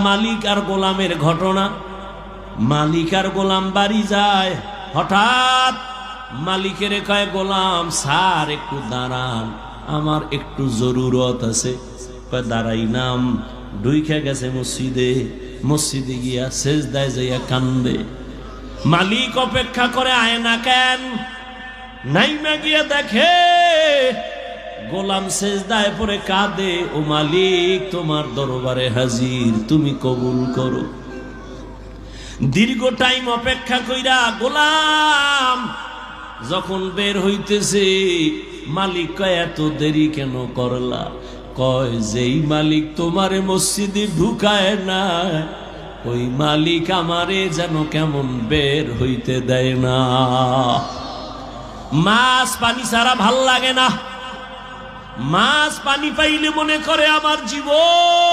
মালিক আর গোলামের ঘটনা। মালিক আর গোলাম বাড়ি যায়, হঠাৎ মালিকের কয়, গোলাম স্যার একটু দাঁড়ান, আমার একটু জরুরত আছে। কয় দাঁড়াই নাম। ঢুইকা গেছে মসজিদে, মসজিদে গিয়া সেজদায় যাইয়া কান্দে। মালিক অপেক্ষা করে, আয় না কেন? নাইমা গিয়া দেখে গোলাম সেজদায় পড়ে কাঁদে, ও মালিক তোমার দরবারে হাজির, তুমি কবুল করো। দীর্ঘ টাইম অপেক্ষা কইরা গোলাম যখন বের হইতেছে, মালিক কয় এত দেরি কেন করলা? কয় যেই মালিক তোমারে মসজিদে ঢুকায় না, ওই মালিক আমারে যেন কেমন বের হইতে দেয় না। মাছ পানি ছাড়া ভাল লাগে না। মাছ পানি পাইলে মনে করে আমার জীবন